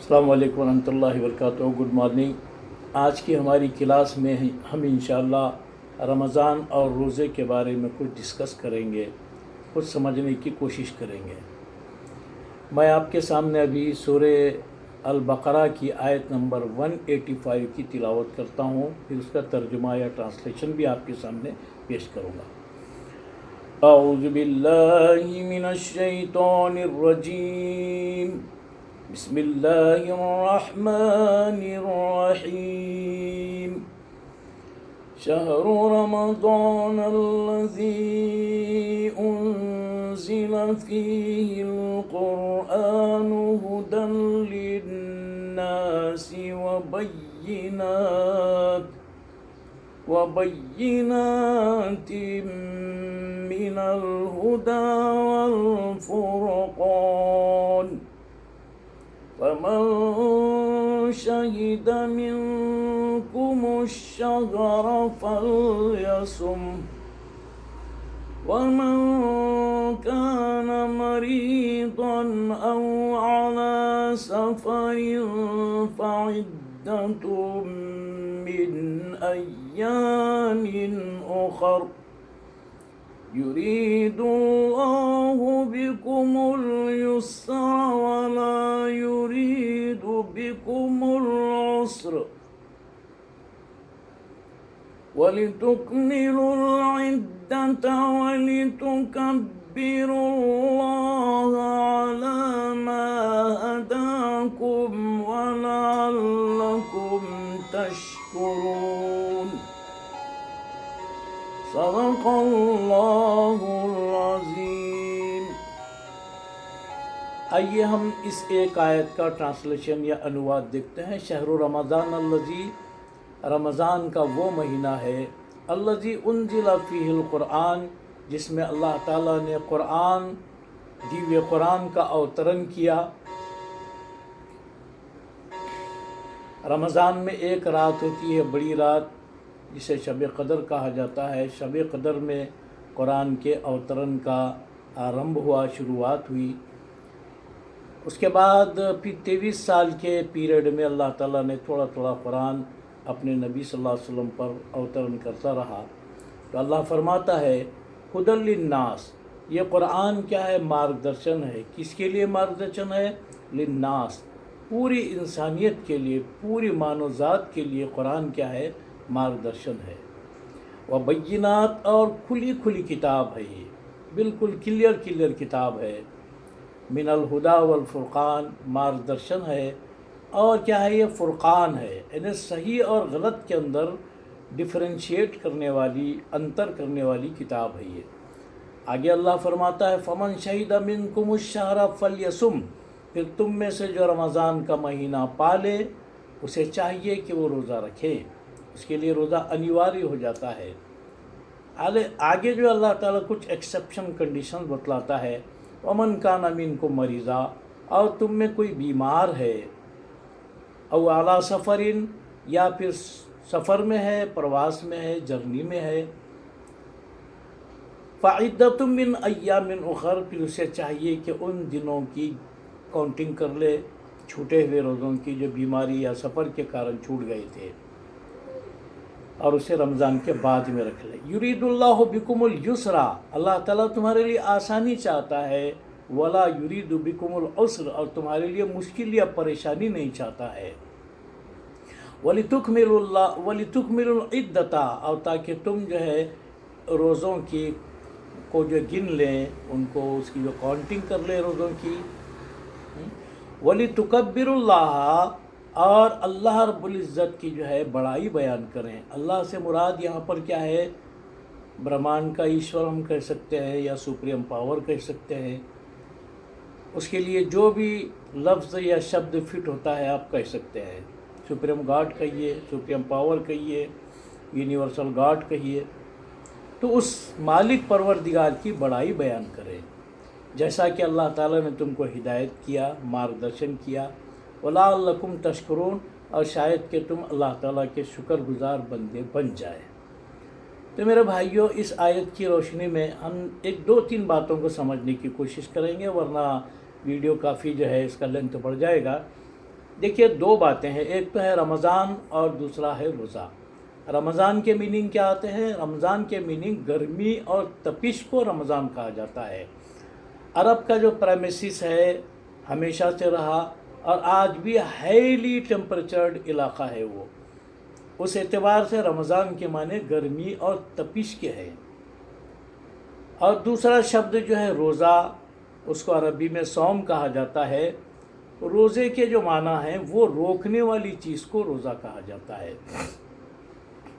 السلام علیکم ورحمۃ اللہ وبرکاتہ. Good morning. آج کی ہماری کلاس میں ہم انشاءاللہ رمضان اور روزے کے بارے میں کچھ ڈسکس کریں گے، کچھ سمجھنے کی کوشش کریں گے. میں آپ کے سامنے ابھی سورہ البقرہ کی آیت نمبر 185 کی تلاوت کرتا ہوں، پھر اس کا ترجمہ یا ٹرانسلیشن بھی آپ کے سامنے پیش کروں گا. اعوذ باللہ من الشیطان الرجیم. بسم اللہ الرحمن الرحیم. شہر رمضان الذی انزل فیہ القرآن ھدی للناس وبینات من الہدی والفرقان فمن شهد منكم الشهر فليصمه ومن كان مريضا أو على سفر فعدة من أيام أخر يريد الله بكم اليسر ولا يريد بكم العسر ولتكملوا العدة ولتكبروا الله على ما هداكم ولعلكم تشكرون. صدق اللہ العظیم. آئیے ہم اس ایک آیت کا ٹرانسلیشن یا انواد دیکھتے ہیں. شہر رمضان الذی، رمضان کا وہ مہینہ ہے، الذی انزل فیہ القرآن، جس میں اللہ تعالیٰ نے دیوِ قرآن کا اوترن کیا. رمضان میں ایک رات ہوتی ہے، بڑی رات، جسے شب قدر کہا جاتا ہے. شب قدر میں قرآن کے اوترن کا آرمبھ ہوا، شروعات ہوئی. اس کے بعد پھر 23 سال کے پیریڈ میں اللہ تعالیٰ نے تھوڑا تھوڑا قرآن اپنے نبی صلی اللہ علیہ وسلم پر اوترن کرتا رہا. تو اللہ فرماتا ہے ھدی للناس، یہ قرآن کیا ہے؟ مارگدرشن ہے. کس کے لیے مارگدرشن ہے؟ للناس، پوری انسانیت کے لیے، پوری مانو ذات کے لیے قرآن کیا ہے؟ مارگدرشن ہے. وبینات، اور کھلی کھلی کتاب ہے، یہ بالکل کلیئر کتاب ہے. من الہدی والفرقان، مارگدرشن ہے، اور کیا ہے؟ یہ فرقان ہے، یعنی صحیح اور غلط کے اندر ڈفرینشیٹ کرنے والی، انتر کرنے والی کتاب ہے یہ. آگے اللہ فرماتا ہے فمن شہد منکم الشہر فلیصم، پھر تم میں سے جو رمضان کا مہینہ پالے اسے چاہیے کہ وہ روزہ رکھے. اس کے لیے روزہ انیواری ہو جاتا ہے. آگے جو اللہ تعالیٰ کچھ ایکسیپشن کنڈیشن بتلاتا ہے، ومن کان منکم مریضا، اور تم میں کوئی بیمار ہے، او اعلیٰ سفرین، یا پھر سفر میں ہے، پرواز میں ہے، جرنی میں ہے، فعدۃ من ایام اخر، پھر اسے چاہیے کہ ان دنوں کی کاؤنٹنگ کر لے، چھوٹے ہوئے روزوں کی جو بیماری یا سفر کے کارن چھوٹ گئے تھے، اور اسے رمضان کے بعد میں رکھ لے. یرید اللہ بکم الیسر، اللہ تعالیٰ تمہارے لیے آسانی چاہتا ہے. ولا یرید بکم العسر، اور تمہارے لیے مشکل یا پریشانی نہیں چاہتا ہے. ولتکملوا العدۃ، اور تاکہ تم جو ہے روزوں کی کو جو گن لیں، ان کو اس کی جو کاؤنٹنگ کر لیں روزوں کی. وَلِتُكَبِّرُوا اللَّهَ، اور اللہ رب العزت کی جو ہے بڑائی بیان کریں. اللہ سے مراد یہاں پر کیا ہے؟ برہمانڈ کا ایشور ہم کہہ سکتے ہیں، یا سپریم پاور کہہ سکتے ہیں. اس کے لیے جو بھی لفظ یا شبد فٹ ہوتا ہے آپ کہہ سکتے ہیں. سپریم گاڈ کہیے، سپریم پاور کہیے، یونیورسل گاڈ کہیے. تو اس مالک پروردگار کی بڑائی بیان کریں، جیسا کہ اللہ تعالیٰ نے تم کو ہدایت کیا، مارگدرشن کیا. وَلَعَلَّكُمْ تَشْكُرُونَ، اور شاید کہ تم اللہ تعالیٰ کے شکر گزار بندے بن جائے. تو میرے بھائیوں، اس آیت کی روشنی میں ہم ایک دو تین باتوں کو سمجھنے کی کوشش کریں گے، ورنہ ویڈیو کافی جو ہے اس کا لینتھ بڑھ جائے گا. دیکھیے دو باتیں ہیں، ایک تو ہے رمضان اور دوسرا ہے روزہ۔ رمضان کے میننگ کیا آتے ہیں؟ رمضان کے میننگ گرمی اور تپش کو رمضان کہا جاتا ہے۔ عرب کا جو پریمیسس ہے ہمیشہ سے رہا اور آج بھی ہائیلی ٹیمپریچرڈ علاقہ ہے وہ، اس اعتبار سے رمضان کے معنی گرمی اور تپش کے ہیں۔ اور دوسرا شبد جو ہے روزہ، اس کو عربی میں صوم کہا جاتا ہے۔ روزے کے جو معنی ہیں وہ روکنے والی چیز کو روزہ کہا جاتا ہے۔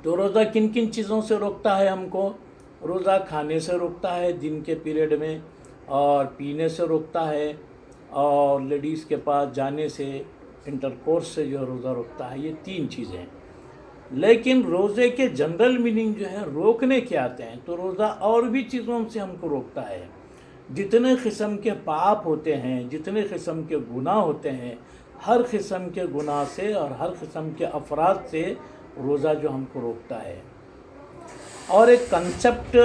تو روزہ کن کن چیزوں سے روکتا ہے ہم کو؟ روزہ کھانے سے روکتا ہے دن کے پیریڈ میں، اور پینے سے روکتا ہے، اور لیڈیز کے پاس جانے سے، انٹرکورس سے جو ہے روزہ روکتا ہے۔ یہ تین چیزیں ہیں۔ لیکن روزے کے جنرل میننگ جو ہے روکنے کے آتے ہیں، تو روزہ اور بھی چیزوں سے ہم کو روکتا ہے۔ جتنے قسم کے پاپ ہوتے ہیں، جتنے قسم کے گناہ ہوتے ہیں، ہر قسم کے گناہ سے اور ہر قسم کے افراد سے روزہ جو ہم کو روکتا ہے۔ اور ایک کنسپٹ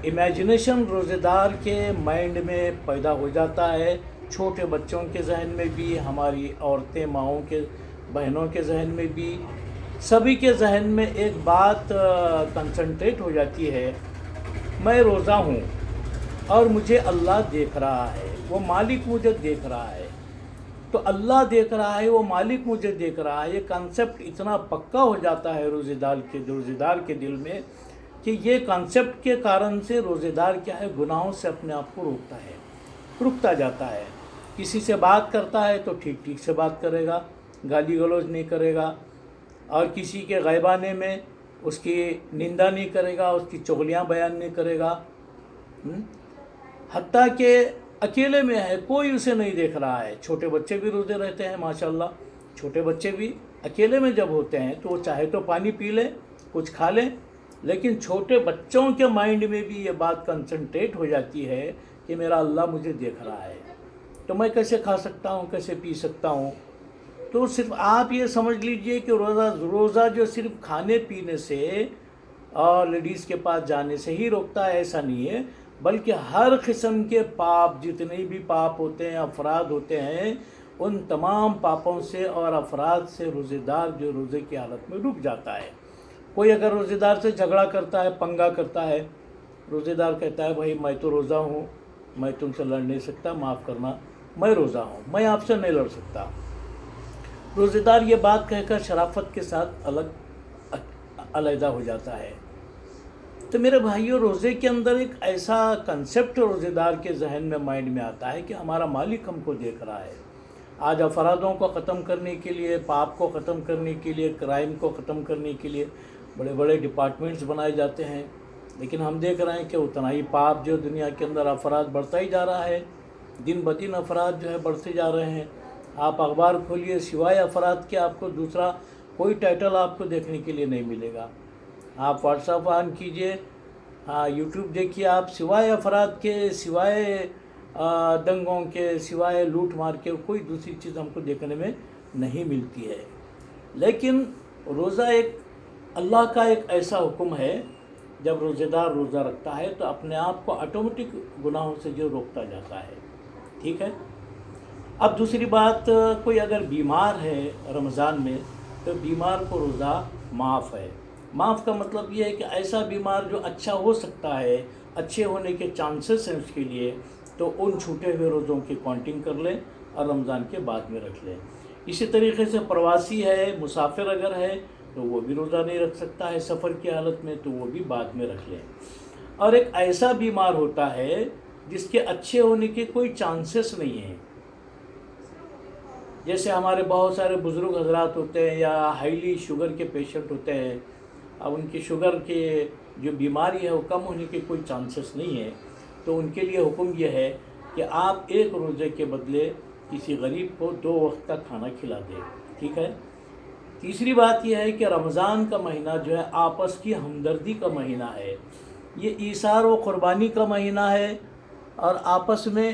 امیجنیشن روزے دار کے مائنڈ میں پیدا ہو جاتا ہے، چھوٹے بچوں کے ذہن میں بھی، ہماری عورتیں ماؤں کے بہنوں کے ذہن میں بھی، سبھی کے ذہن میں ایک بات کنسنٹریٹ ہو جاتی ہے، میں روزہ ہوں اور مجھے اللہ دیکھ رہا ہے، وہ مالک مجھے دیکھ رہا ہے۔ تو اللہ دیکھ رہا ہے، وہ مالک مجھے دیکھ رہا ہے، یہ کنسپٹ اتنا پکا ہو جاتا ہے روزے دار کے دل میں کہ یہ کنسپٹ کے کارن سے روزے دار کیا ہے، گناہوں سے اپنے آپ کو رکتا جاتا ہے۔ کسی سے بات کرتا ہے تو ٹھیک ٹھیک سے بات کرے گا، گالی گلوچ نہیں کرے گا، اور کسی کے غیبانے میں اس کی نندا نہیں کرے گا، اس کی چغلیاں بیان نہیں کرے گا۔ حتیٰ کہ اکیلے میں ہے، کوئی اسے نہیں دیکھ رہا ہے۔ چھوٹے بچے بھی روزے رہتے ہیں ماشاءاللہ، چھوٹے بچے بھی اکیلے میں جب ہوتے ہیں تو وہ چاہے تو پانی پی لیں، کچھ کھا لیں، لیکن چھوٹے بچوں کے مائنڈ میں بھی یہ بات کنسنٹریٹ ہو جاتی ہے کہ میرا اللہ مجھے دیکھ رہا ہے، تو میں کیسے کھا سکتا ہوں، کیسے پی سکتا ہوں۔ تو صرف آپ یہ سمجھ لیجئے کہ روزہ جو صرف کھانے پینے سے اور لیڈیز کے پاس جانے سے ہی روکتا ہے، ایسا نہیں ہے، بلکہ ہر قسم کے پاپ، جتنے بھی پاپ ہوتے ہیں، افراد ہوتے ہیں، ان تمام پاپوں سے اور افراد سے روزے دار جو روزے کی حالت میں رک جاتا ہے۔ کوئی اگر روزے دار سے جھگڑا کرتا ہے، پنگا کرتا ہے، روزے دار کہتا ہے بھائی میں تو روزہ ہوں، میں تم سے لڑ نہیں سکتا، معاف کرنا، میں روزہ ہوں، میں آپ سے نہیں لڑ سکتا۔ روزے دار یہ بات کہہ کر شرافت کے ساتھ علیحدہ ہو جاتا ہے۔ تو میرے بھائیوں، روزے کے اندر ایک ایسا کنسپٹ روزے دار کے ذہن میں، مائنڈ میں آتا ہے کہ ہمارا مالک ہم کو دیکھ رہا ہے۔ آج افرادوں کو ختم کرنے کے لیے، پاپ کو ختم کرنے کے لیے، کرائم کو ختم کرنے کے لیے بڑے بڑے ڈپارٹمنٹس بنائے جاتے ہیں، لیکن ہم دیکھ رہے ہیں کہ اتنا ہی پاپ جو دنیا کے اندر افراد بڑھتا ہی جا رہا ہے، دن بدن افراد جو ہے بڑھتے جا رہے ہیں۔ آپ اخبار کھولیے، سوائے افراد کے آپ کو دوسرا کوئی ٹائٹل آپ کو دیکھنے کے لیے نہیں ملے گا۔ آپ واٹس ایپ آن کیجئے، یوٹیوب دیکھیے، آپ سوائے افراد کے، سوائے دنگوں کے، سوائے لوٹ مار کے کوئی دوسری چیز ہم کو دیکھنے میں نہیں ملتی ہے۔ لیکن روزہ ایک اللہ کا ایک ایسا حکم ہے، جب روزے دار روزہ رکھتا ہے تو اپنے آپ کو آٹومیٹک گناہوں سے جو روکتا جاتا ہے، ٹھیک ہے۔ اب دوسری بات، کوئی اگر بیمار ہے رمضان میں تو بیمار کو روزہ معاف ہے۔ معاف کا مطلب یہ ہے کہ ایسا بیمار جو اچھا ہو سکتا ہے، اچھے ہونے کے چانسز ہیں اس کے لیے، تو ان چھوٹے ہوئے روزوں کی کاؤنٹنگ کر لیں اور رمضان کے بعد میں رکھ لیں۔ اسی طریقے سے پرواسی ہے، مسافر اگر ہے تو وہ بھی روزہ نہیں رکھ سکتا ہے سفر کی حالت میں، تو وہ بھی بعد میں رکھ لیں۔ اور ایک ایسا بیمار ہوتا ہے جس کے اچھے ہونے کے کوئی چانسز نہیں ہیں، جیسے ہمارے بہت سارے بزرگ حضرات ہوتے ہیں یا ہائیلی شوگر کے پیشنٹ ہوتے ہیں، اب ان کی شوگر کے جو بیماری ہے وہ کم ہونے کے کوئی چانسز نہیں ہے، تو ان کے لیے حکم یہ ہے کہ آپ ایک روزے کے بدلے کسی غریب کو 2 وقت کا کھانا کھلا دیں، ٹھیک ہے۔ تیسری بات یہ ہے کہ رمضان کا مہینہ جو ہے آپس کی ہمدردی کا مہینہ ہے، یہ ایثار و قربانی کا مہینہ ہے، اور آپس میں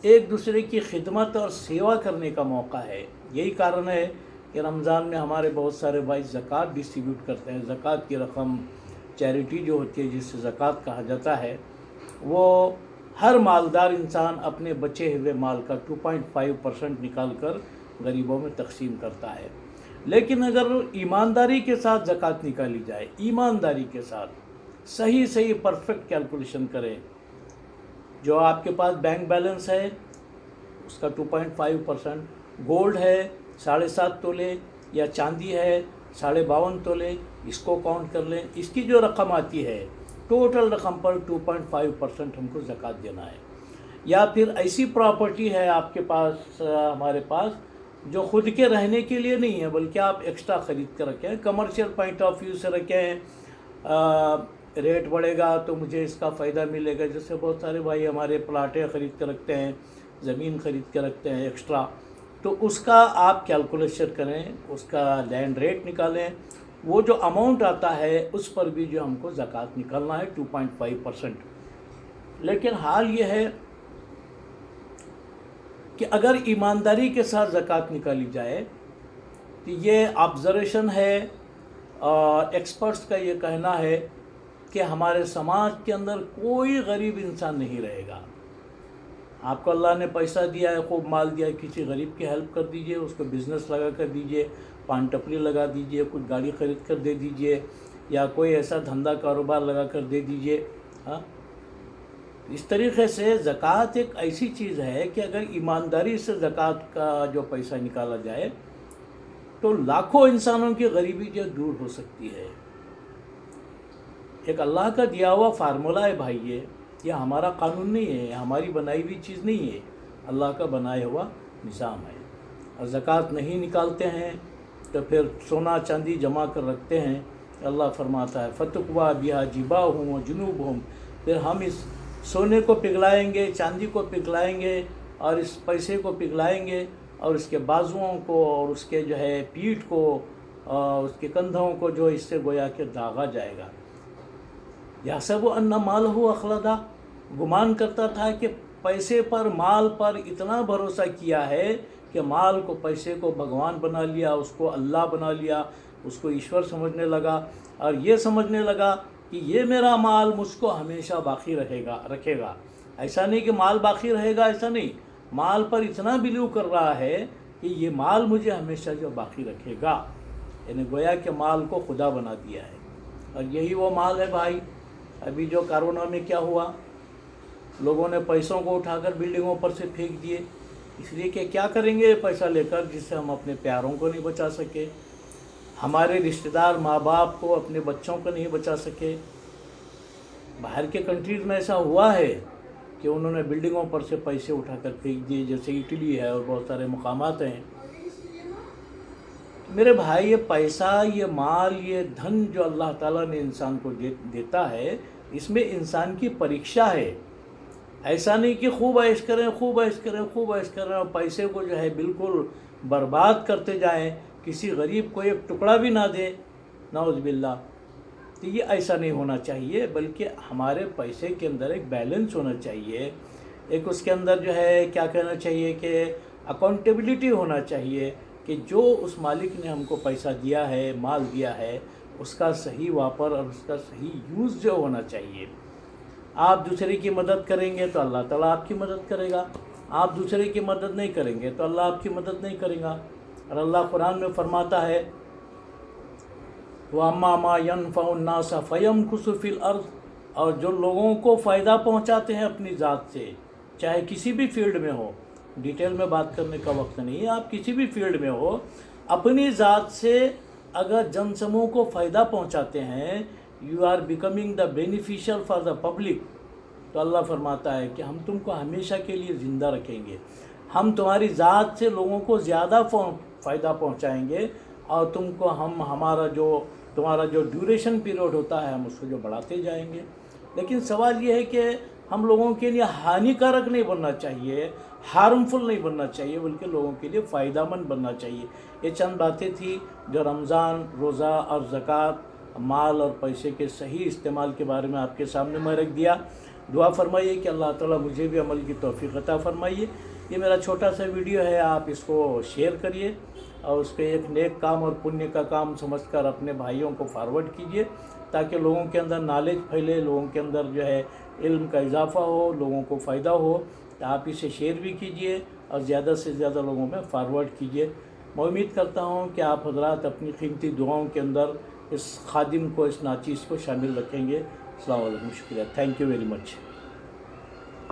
ایک دوسرے کی خدمت اور سیوا کرنے کا موقع ہے۔ یہی کارن ہے کہ رمضان میں ہمارے بہت سارے بھائی زکوٰۃ ڈسٹریبیوٹ کرتے ہیں۔ زکوٰۃ کی رقم، چیریٹی جو ہوتی ہے جس سے زکوٰۃ کہا جاتا ہے، وہ ہر مالدار انسان اپنے بچے ہوئے مال کا 2.5% نکال کر غریبوں میں تقسیم کرتا ہے۔ لیکن اگر ایمانداری کے ساتھ زکوٰۃ نکالی جائے، ایمانداری کے ساتھ صحیح پرفیکٹ کیلکولیشن کریں، جو آپ کے پاس بینک بیلنس ہے اس کا 2.5%، گولڈ ہے 7.5 تولے یا چاندی ہے 52.5 تولے، اس کو کاؤنٹ کر لیں، اس کی جو رقم آتی ہے ٹوٹل رقم پر 2.5% ہم کو زکوٰۃ دینا ہے۔ یا پھر ایسی پراپرٹی ہے آپ کے پاس، ہمارے پاس، جو خود کے رہنے کے لیے نہیں ہے بلکہ آپ ایکسٹرا خرید کر رکھیں ہیں، کمرشل پوائنٹ آف ویو سے رکھیں ہیں، ریٹ بڑھے گا تو مجھے اس کا فائدہ ملے گا۔ جیسے بہت سارے بھائی ہمارے پلاٹیں خرید کر رکھتے ہیں، زمین خرید کے رکھتے ہیں ایکسٹرا، تو اس کا آپ کیلکولیشن کریں، اس کا لینڈ ریٹ نکالیں، وہ جو اماؤنٹ آتا ہے اس پر بھی جو ہم کو زکوٰۃ نکالنا ہے 2.5%۔ لیکن حال یہ ہے کہ اگر ایمانداری کے ساتھ زکوٰۃ نکالی جائے تو یہ آبزرویشن ہے اور ایکسپرٹس کا یہ کہنا ہے کہ ہمارے سماج کے اندر کوئی غریب انسان نہیں رہے گا۔ آپ کو اللہ نے پیسہ دیا ہے، خوب مال دیا ہے، کسی غریب کی ہیلپ کر دیجئے، اس کو بزنس لگا کر دیجئے، پان ٹپری لگا دیجئے، کچھ گاڑی خرید کر دے دیجئے، یا کوئی ایسا دھندا کاروبار لگا کر دے دیجئے۔ ہاں، اس طریقے سے زکوٰۃ ایک ایسی چیز ہے کہ اگر ایمانداری سے زکوٰۃ کا جو پیسہ نکالا جائے تو لاکھوں انسانوں کی غریبی جو دور ہو سکتی ہے۔ ایک اللہ کا دیا ہوا فارمولہ ہے بھائی، یہ ہمارا قانون نہیں ہے، ہماری بنائی ہوئی چیز نہیں ہے، اللہ کا بنایا ہوا نظام ہے۔ اور زکوٰۃ نہیں نکالتے ہیں تو پھر سونا چاندی جمع کر رکھتے ہیں۔ اللہ فرماتا ہے فَتُقْوَىٰ بِهَا جِبَاهُهُمْ وَجُنُوبُهُمْ، پھر ہم اس سونے کو پگھلائیں گے، چاندی کو پگھلائیں گے، اور اس پیسے کو پگھلائیں گے، اور اس کے بازوؤں کو اور اس کے جو ہے پیٹھ کو اور اس کے کندھوں کو جو اس سے گویا کہ داغا جائے گا۔ یحسب ان مالہ اخلدا، گمان کرتا تھا کہ پیسے پر، مال پر اتنا بھروسہ کیا ہے کہ مال کو، پیسے کو بھگوان بنا لیا، اس کو اللہ بنا لیا، اس کو ایشور سمجھنے لگا، اور یہ سمجھنے لگا کہ یہ میرا مال مجھ کو ہمیشہ باقی رکھے گا۔ ایسا نہیں کہ مال باقی رہے گا، ایسا نہیں، مال پر اتنا بلیو کر رہا ہے کہ یہ مال مجھے ہمیشہ جو باقی رکھے گا، یعنی گویا کہ مال کو خدا بنا دیا ہے۔ اور یہی وہ مال ہے بھائی۔ ابھی جو کرونا میں کیا ہوا، لوگوں نے پیسوں کو اٹھا کر بلڈنگوں پر سے پھینک دیے، اس لیے کہ کیا کریں گے پیسہ لے کر، جس سے ہم اپنے پیاروں کو نہیں بچا سکے، ہمارے رشتہ دار ماں باپ کو، اپنے بچوں کو نہیں بچا سکے۔ باہر کے کنٹریز میں ایسا ہوا ہے کہ انہوں نے بلڈنگوں پر سے پیسے اٹھا کر پھینک دیے، جیسے اٹلی ہے اور بہت سارے مقامات ہیں۔ میرے بھائی، یہ پیسہ، یہ مال، یہ دھن جو اللہ تعالیٰ نے انسان کو دیتا ہے، اس میں انسان کی پریکشا ہے۔ ایسا نہیں کہ خوب عیش کریں، خوب عیش کریں، خوب عیش کریں، اور پیسے کو جو ہے بالکل برباد کرتے جائیں، کسی غریب کو ایک ٹکڑا بھی نہ دیں، نعوذ باللہ۔ تو یہ ایسا نہیں ہونا چاہیے، بلکہ ہمارے پیسے کے اندر ایک بیلنس ہونا چاہیے، ایک اس کے اندر جو ہے کیا کہنا چاہیے کہ اکاؤنٹیبلٹی ہونا چاہیے، کہ جو اس مالک نے ہم کو پیسہ دیا ہے، مال دیا ہے، اس کا صحیح واپر اور اس کا صحیح یوز جو ہونا چاہیے۔ آپ دوسرے کی مدد کریں گے تو اللہ تعالیٰ آپ کی مدد کرے گا، آپ دوسرے کی مدد نہیں کریں گے تو اللہ آپ کی مدد نہیں کرے گا۔ اور اللہ قرآن میں فرماتا ہے وَأَمَّا مَا يَنْفَعُ النَّاسَ فَيَمْكُثُ فِي الْأَرْضِ، اور جو لوگوں کو فائدہ پہنچاتے ہیں اپنی ذات سے، چاہے کسی بھی فیلڈ میں ہو، ڈیٹیل میں بات کرنے کا وقت نہیں ہے، آپ کسی بھی فیلڈ میں ہو، اپنی ذات سے اگر جن سموہ کو فائدہ پہنچاتے ہیں، you are becoming the beneficial for the public, تو اللہ فرماتا ہے کہ ہم تم کو ہمیشہ کے لیے زندہ رکھیں گے، ہم تمہاری ذات سے لوگوں کو زیادہ فائدہ پہنچائیں گے، اور تم کو تمہارا جو ڈیوریشن پیریڈ ہوتا ہے ہم اس کو جو بڑھاتے جائیں گے۔ لیکن سوال یہ ہے کہ ہم لوگوں کے لیے ہانی کارک نہیں بننا چاہیے، ہارمفل نہیں بننا چاہیے، بلکہ لوگوں کے لیے فائدہ مند بننا چاہیے۔ یہ چند باتیں تھیں جو رمضان، روزہ اور زکوٰۃ، مال اور پیسے کے صحیح استعمال کے بارے میں آپ کے سامنے میں رکھ دیا۔ دعا فرمائیے کہ اللہ تعالیٰ مجھے بھی عمل کی توفیق عطا فرمائیے۔ یہ میرا چھوٹا سا ویڈیو ہے، آپ اس کو شیئر کریے اور اس پہ ایک نیک کام اور پنیہ کا کام سمجھ کر اپنے بھائیوں کو فارورڈ کیجیے، تاکہ لوگوں کے اندر نالج پھیلے، لوگوں کے اندر جو ہے علم کا اضافہ ہو، لوگوں کو فائدہ ہو، آپ اسے شیئر بھی کیجئے اور زیادہ سے زیادہ لوگوں میں فارورڈ کیجئے۔ میں امید کرتا ہوں کہ آپ حضرات اپنی قیمتی دعاؤں کے اندر اس خادم کو، اس ناچیز کو شامل رکھیں گے۔ السلام علیکم، شکریہ، تھینک یو ویری مچ۔